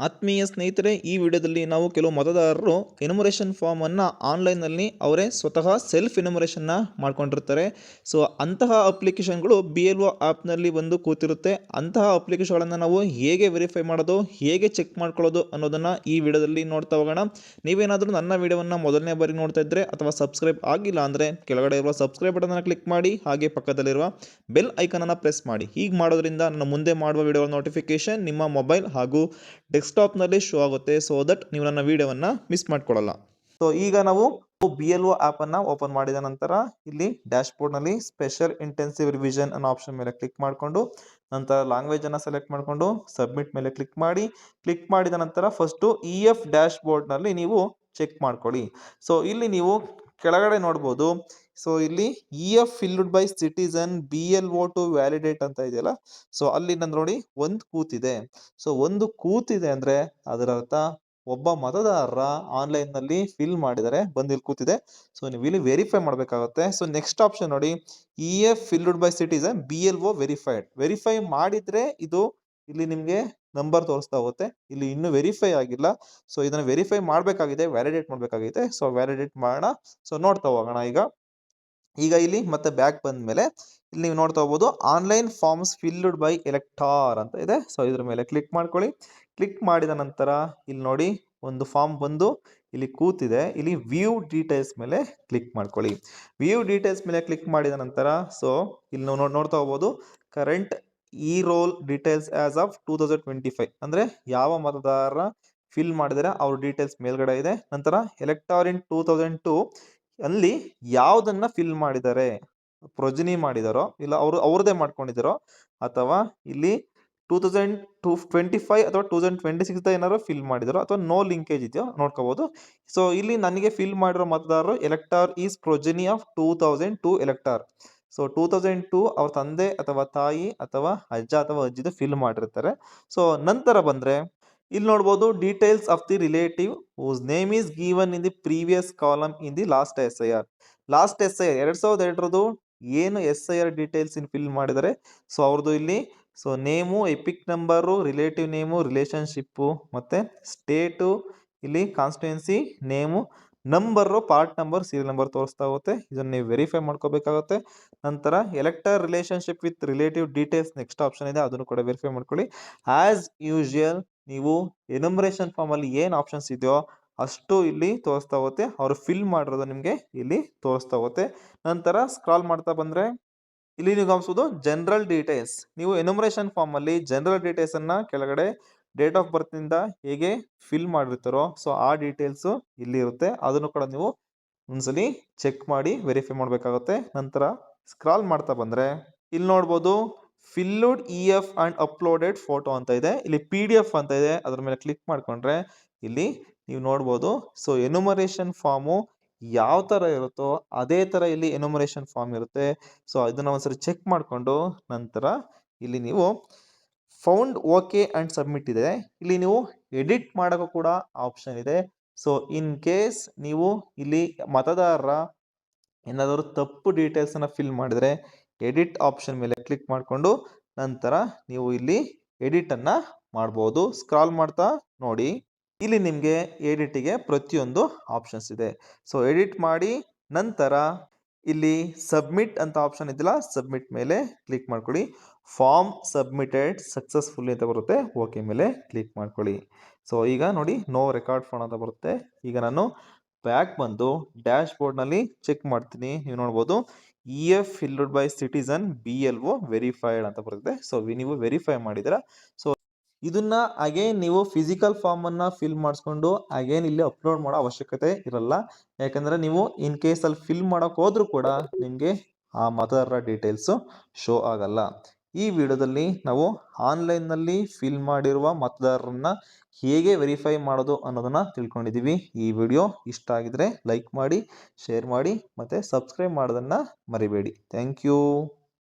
ಆತ್ಮೀಯ ಸ್ನೇಹಿತರೆ, ಈ ವಿಡಿಯೋದಲ್ಲಿ ನಾವು ಕೆಲವು ಮತದಾರರು ಎನ್ಯುಮರೇಷನ್ ಫಾರ್ಮನ್ನು ಆನ್ಲೈನ್ನಲ್ಲಿ ಅವರೇ ಸ್ವತಃ ಸೆಲ್ಫ್ ಎನ್ಯುಮರೇಷನ್ನ ಮಾಡ್ಕೊಂಡಿರ್ತಾರೆ. ಸೊ ಅಂತಹ ಅಪ್ಲಿಕೇಶನ್ಗಳು BLO ಆ್ಯಪ್ನಲ್ಲಿ ಬಂದು ಕೂತಿರುತ್ತೆ. ಅಂತಹ ಅಪ್ಲಿಕೇಶನ್ಗಳನ್ನು ನಾವು ಹೇಗೆ ವೆರಿಫೈ ಮಾಡೋದು, ಹೇಗೆ ಚೆಕ್ ಮಾಡ್ಕೊಳ್ಳೋದು ಅನ್ನೋದನ್ನು ಈ ವಿಡಿಯೋದಲ್ಲಿ ನೋಡ್ತಾ ಹೋಗೋಣ. ನೀವೇನಾದರೂ ನನ್ನ ವಿಡಿಯೋವನ್ನು ಮೊದಲನೇ ಬಾರಿ ನೋಡ್ತಾ ಇದ್ದರೆ ಅಥವಾ ಸಬ್ಸ್ಕ್ರೈಬ್ ಆಗಿಲ್ಲ ಅಂದರೆ ಕೆಳಗಡೆ ಇರುವ ಸಬ್ಸ್ಕ್ರೈಬ್ ಬಟನ್ನ ಕ್ಲಿಕ್ ಮಾಡಿ, ಹಾಗೆ ಪಕ್ಕದಲ್ಲಿರುವ ಬೆಲ್ ಐಕನನ್ನು ಪ್ರೆಸ್ ಮಾಡಿ. ಹೀಗೆ ಮಾಡೋದ್ರಿಂದ ನನ್ನ ಮುಂದೆ ಮಾಡುವ ವಿಡಿಯೋ ನೋಟಿಫಿಕೇಶನ್ ನಿಮ್ಮ ಮೊಬೈಲ್ ಹಾಗೂ ಡೆಸ್ಕ್ಟಾಪ್ನಲ್ಲಿ ಶೋ ಆಗುತ್ತೆ. ಸೊ ದಟ್ ನೀವು ನನ್ನ ವಿಡಿಯೋವನ್ನು ಮಿಸ್ ಮಾಡ್ಕೊಳ್ಳಲ್ಲ. ಸೊ ಈಗ ನಾವು BLO ಆ್ಯಪನ್ನು ಓಪನ್ ಮಾಡಿದ ನಂತರ ಇಲ್ಲಿ ಡ್ಯಾಶ್ಬೋರ್ಡ್ನಲ್ಲಿ ಸ್ಪೆಷಲ್ ಇಂಟೆನ್ಸಿವ್ ರಿವಿಷನ್ ಅನ್ನೋ ಆಪ್ಷನ್ ಮೇಲೆ ಕ್ಲಿಕ್ ಮಾಡಿಕೊಂಡು ನಂತರ ಲ್ಯಾಂಗ್ವೇಜನ್ನು ಸೆಲೆಕ್ಟ್ ಮಾಡಿಕೊಂಡು ಸಬ್ಮಿಟ್ ಮೇಲೆ ಕ್ಲಿಕ್ ಮಾಡಿ. ಕ್ಲಿಕ್ ಮಾಡಿದ ನಂತರ ಫಸ್ಟು EF ಡ್ಯಾಶ್ಬೋರ್ಡ್ನಲ್ಲಿ ನೀವು ಚೆಕ್ ಮಾಡ್ಕೊಳ್ಳಿ. ಸೊ ಇಲ್ಲಿ ನೀವು ಕೆಳಗಡೆ ನೋಡ್ಬೋದು. ಸೊ ಇಲ್ಲಿ EF field by citizen BLO to validate ಅಂತ ಇದೆಯಲ್ಲ, ಸೊ ಅಲ್ಲಿ ನಾನು ನೋಡಿ ಒಂದು ಕೂತಿದೆ. ಸೊ ಒಂದು ಕೂತಿದೆ ಅಂದರೆ ಅದರ ಅರ್ಥ ಒಬ್ಬ ಮತದಾರರ ಆನ್ಲೈನ್ನಲ್ಲಿ ಫಿಲ್ ಮಾಡಿದರೆ ಬಂದು ಇಲ್ಲಿ ಕೂತಿದೆ. ಸೊ ನೀವು ಇಲ್ಲಿ ವೆರಿಫೈ ಮಾಡಬೇಕಾಗುತ್ತೆ. ಸೊ ನೆಕ್ಸ್ಟ್ ಆಪ್ಷನ್ ನೋಡಿ, EF field by citizen BLO verified. Verify ಮಾಡಿದರೆ ಇದು ಇಲ್ಲಿ ನಿಮಗೆ ನಂಬರ್ ತೋರಿಸ್ತಾ ಹೋಗುತ್ತೆ. ಇಲ್ಲಿ ಇನ್ನೂ ವೆರಿಫೈ ಆಗಿಲ್ಲ. ಸೊ ಇದನ್ನು ವೆರಿಫೈ ಮಾಡಬೇಕಾಗಿದೆ, ವ್ಯಾಲಿಡೇಟ್ ಮಾಡಬೇಕಾಗಿದೆ. ಸೊ ವ್ಯಾಲಿಡೇಟ್ ಮಾಡೋಣ. ಸೊ ನೋಡ್ತಾ ಹೋಗೋಣ. ಈಗ ಇಲ್ಲಿ ಮತ್ತೆ ಬ್ಯಾಕ್ ಬಂದ ಮೇಲೆ ಇಲ್ಲಿ ನೀವು ನೋಡ್ತಾ ಹೋಗ್ಬೋದು, ಆನ್ಲೈನ್ ಫಾರ್ಮ್ಸ್ ಫಿಲ್ಡ್ ಬೈ ಎಲೆಕ್ಟಾರ್ ಅಂತ ಇದೆ. ಸೊ ಇದ್ರ ಮೇಲೆ ಕ್ಲಿಕ್ ಮಾಡ್ಕೊಳ್ಳಿ. ಕ್ಲಿಕ್ ಮಾಡಿದ ನಂತರ ಇಲ್ಲಿ ನೋಡಿ ಒಂದು ಫಾರ್ಮ್ ಬಂದು ಇಲ್ಲಿ ಕೂತಿದೆ. ಇಲ್ಲಿ ವ್ಯೂ ಡೀಟೇಲ್ಸ್ ಮೇಲೆ ಕ್ಲಿಕ್ ಮಾಡ್ಕೊಳ್ಳಿ. ವ್ಯೂ ಡೀಟೇಲ್ಸ್ ಮೇಲೆ ಕ್ಲಿಕ್ ಮಾಡಿದ ನಂತರ ಸೊ ಇಲ್ಲಿ ನಾವು ನೋಡ್ತಾ ಹೋಗ್ಬೋದು, current role details as of 2025 ಅಂದರೆ ಯಾವ ಮತದಾರರ ಫಿಲ್ ಮಾಡಿದರೆ ಅವ್ರ ಡೀಟೇಲ್ಸ್ ಮೇಲ್ಗಡೆ ಇದೆ. ನಂತರ ಎಲೆಕ್ಟಾರ್ ಇನ್ 2002 ಅಲ್ಲಿ ಯಾವುದನ್ನ ಫಿಲ್ ಮಾಡಿದ್ದಾರೆ, ಪ್ರೊಜಿನಿ ಮಾಡಿದಾರೋ ಇಲ್ಲ ಅವ್ರದ್ದೇ ಮಾಡ್ಕೊಂಡಿದ್ದಾರೋ ಅಥವಾ ಇಲ್ಲಿ 2025 ಅಥವಾ 2026 ಏನಾದ್ರು ಫಿಲ್ ಮಾಡಿದಾರೋ ಅಥವಾ ನೋ ಲಿಂಕೇಜ್ ಇದೆಯೋ ನೋಡ್ಕೋಬಹುದು. ಸೊ ಇಲ್ಲಿ ನನಗೆ ಫಿಲ್ ಮಾಡಿರೋ ಮತದಾರರು ಎಲೆಕ್ಟಾರ್ ಈಸ್ ಪ್ರೊಜಿನಿ ಆಫ್ 2002 ಎಲೆಕ್ಟಾರ್. ಸೊ 2002 ಅವ್ರ ತಂದೆ ಅಥವಾ ತಾಯಿ ಅಥವಾ ಅಜ್ಜ ಅಥವಾ ಅಜ್ಜಿದು ಫಿಲ್ ಮಾಡಿರ್ತಾರೆ. ಸೊ ನಂತರ ಬಂದ್ರೆ ಇಲ್ಲಿ ನೋಡ್ಬೋದು, details of the relative whose name is given in the previous column in the last SIR. Last SIR 2002 ಏನು SIR ಡೀಟೇಲ್ಸ್ ಇನ್ ಫಿಲ್ ಮಾಡಿದರೆ ಸೊ ಅವ್ರದ್ದು ಇಲ್ಲಿ so name, EPIC number, relative name, relationship ಮತ್ತೆ state, ಇಲ್ಲಿ constituency name, number, part number, serial number ತೋರಿಸ್ತಾ ಹೋಗುತ್ತೆ. ಇದನ್ನು ನೀವು ವೆರಿಫೈ ಮಾಡ್ಕೋಬೇಕಾಗುತ್ತೆ. ನಂತರ elector relationship with relative details next option ಇದೆ, ಅದನ್ನು ಕೂಡ ವೆರಿಫೈ ಮಾಡ್ಕೊಳ್ಳಿ. ಆಸ್ ಯೂಶುವಲ್ ನೀವು ಎನ್ಯುಮರೇಷನ್ ಫಾರ್ಮ್ ಅಲ್ಲಿ ಏನು ಆಪ್ಷನ್ಸ್ ಇದೆಯೋ ಅಷ್ಟು ಇಲ್ಲಿ ತೋರಿಸ್ತಾ ಹೋಗುತ್ತೆ. ಅವರು ಫಿಲ್ ಮಾಡಿರೋದು ನಿಮಗೆ ಇಲ್ಲಿ ತೋರಿಸ್ತಾ ಹೋಗುತ್ತೆ. ನಂತರ ಸ್ಕ್ರಾಲ್ ಮಾಡ್ತಾ ಬಂದ್ರೆ ಇಲ್ಲಿ ನೀವು ಗಮನಿಸಬಹುದು ಜನರಲ್ ಡೀಟೇಲ್ಸ್. ನೀವು ಎನ್ಯುಮರೇಷನ್ ಫಾರ್ಮ್ ಅಲ್ಲಿ ಜನರಲ್ ಡೀಟೇಲ್ಸ್ ಅನ್ನ ಕೆಳಗಡೆ ಡೇಟ್ ಆಫ್ ಬರ್ತ್ ನಿಂದ ಹೇಗೆ ಫಿಲ್ ಮಾಡಿರ್ತಾರೋ ಸೊ ಆ ಡೀಟೇಲ್ಸ್ ಇಲ್ಲಿ ಇರುತ್ತೆ. ಅದನ್ನು ಕೂಡ ನೀವು ಒಂದ್ಸಲಿ ಚೆಕ್ ಮಾಡಿ ವೆರಿಫೈ ಮಾಡಬೇಕಾಗುತ್ತೆ. ನಂತರ ಸ್ಕ್ರಾಲ್ ಮಾಡ್ತಾ ಬಂದ್ರೆ ಇಲ್ಲಿ ನೋಡ್ಬೋದು, filled EF and uploaded photo ಅಂತ ಇದೆ. ಇಲ್ಲಿ PDF ಅಂತ ಇದೆ, ಅದ್ರ ಮೇಲೆ ಕ್ಲಿಕ್ ಮಾಡ್ಕೊಂಡ್ರೆ ಇಲ್ಲಿ ನೀವು ನೋಡ್ಬೋದು. ಸೊ ಎನ್ಯುಮರೇಷನ್ ಫಾರ್ಮು ಯಾವ ತರ ಇರುತ್ತೋ ಅದೇ ತರ ಇಲ್ಲಿ ಎನ್ಯುಮರೇಷನ್ ಫಾರ್ಮ್ ಇರುತ್ತೆ. ಸೊ ಇದನ್ನ ಒಂದ್ಸರಿ ಚೆಕ್ ಮಾಡಿಕೊಂಡು ನಂತರ ಇಲ್ಲಿ ನೀವು ಫೌಂಡ್ ಓಕೆ ಅಂಡ್ ಸಬ್ಮಿಟ್ ಇದೆ. ಇಲ್ಲಿ ನೀವು ಎಡಿಟ್ ಮಾಡೋಕ್ಕೂ ಕೂಡ ಆಪ್ಷನ್ ಇದೆ. ಸೊ ಇನ್ ಕೇಸ್ ನೀವು ಇಲ್ಲಿ ಮತದಾರರ ಏನಾದರೂ ತಪ್ಪು ಡೀಟೇಲ್ಸ್ ಅನ್ನ ಫಿಲ್ ಮಾಡಿದ್ರೆ ಎಡಿಟ್ ಆಪ್ಷನ್ ಮೇಲೆ ಕ್ಲಿಕ್ ಮಾಡಿಕೊಂಡು ನಂತರ ನೀವು ಇಲ್ಲಿ ಎಡಿಟ್ ಅನ್ನ ಮಾಡಬಹುದು. ಸ್ಕ್ರಾಲ್ ಮಾಡ್ತಾ ನೋಡಿ, ಇಲ್ಲಿ ನಿಮಗೆ ಎಡಿಟ್ಗೆ ಪ್ರತಿಯೊಂದು ಆಪ್ಷನ್ಸ್ ಇದೆ. ಸೊ ಎಡಿಟ್ ಮಾಡಿ ನಂತರ ಇಲ್ಲಿ ಸಬ್ಮಿಟ್ ಅಂತ ಆಪ್ಷನ್ ಇದೆಯಲ್ಲ, ಸಬ್ಮಿಟ್ ಮೇಲೆ ಕ್ಲಿಕ್ ಮಾಡ್ಕೊಳ್ಳಿ. ಫಾರ್ಮ್ ಸಬ್ಮಿಟೆಡ್ ಸಕ್ಸಸ್ಫುಲಿ ಅಂತ ಬರುತ್ತೆ, ಓಕೆ ಮೇಲೆ ಕ್ಲಿಕ್ ಮಾಡ್ಕೊಳ್ಳಿ. ಸೊ ಈಗ ನೋಡಿ ನೋ ರೆಕಾರ್ಡ್ ಫಾರ್ಮ್ ಅಂತ ಬರುತ್ತೆ. ಈಗ ನಾನು ಬ್ಯಾಕ್ ಬಂದು ಡ್ಯಾಶ್ ಬೋರ್ಡ್ ನಲ್ಲಿ ಚೆಕ್ ಮಾಡ್ತೀನಿ. ನೀವು ನೋಡ್ಬೋದು EF field by citizen BLO verified ಅಂತ ಬರುತ್ತೆ. ಸೊ ನೀವು ವೆರಿಫೈ ಮಾಡಿದಿರಾ. ಸೊ ಇದನ್ನ ಅಗೇನ್ ನೀವು ಫಿಸಿಕಲ್ ಫಾರ್ಮ್ ಅನ್ನ ಫಿಲ್ ಮಾಡಿಸ್ಕೊಂಡು ಅಗೇನ್ ಇಲ್ಲಿ ಅಪ್ಲೋಡ್ ಮಾಡೋ ಅವಶ್ಯಕತೆ ಇರಲ್ಲ. ಯಾಕಂದ್ರೆ ನೀವು ಇನ್ ಕೇಸ್ ಅಲ್ಲಿ ಫಿಲ್ ಮಾಡಕ್ ಹೋದ್ರೂ ಕೂಡ ನಿಮ್ಗೆ ಆ ಮತದಾರರ ಡೀಟೇಲ್ಸ್ ಶೋ ಆಗಲ್ಲ. ಈ ವಿಡಿಯೋದಲ್ಲಿ ನಾವು ಆನ್ಲೈನ್ ನಲ್ಲಿ ಫಿಲ್ ಮಾಡಿರುವ ಮತದಾರರನ್ನ ಹೇಗೆ ವೆರಿಫೈ ಮಾಡೋದು ಅನ್ನೋದನ್ನ ತಿಳ್ಕೊಂಡಿದೀವಿ. ಈ ವಿಡಿಯೋ ಇಷ್ಟ ಆಗಿದ್ರೆ ಲೈಕ್ ಮಾಡಿ, ಶೇರ್ ಮಾಡಿ ಮತ್ತೆ ಸಬ್ಸ್ಕ್ರೈಬ್ ಮಾಡೋದನ್ನ ಮರಿಬೇಡಿ. Thank you.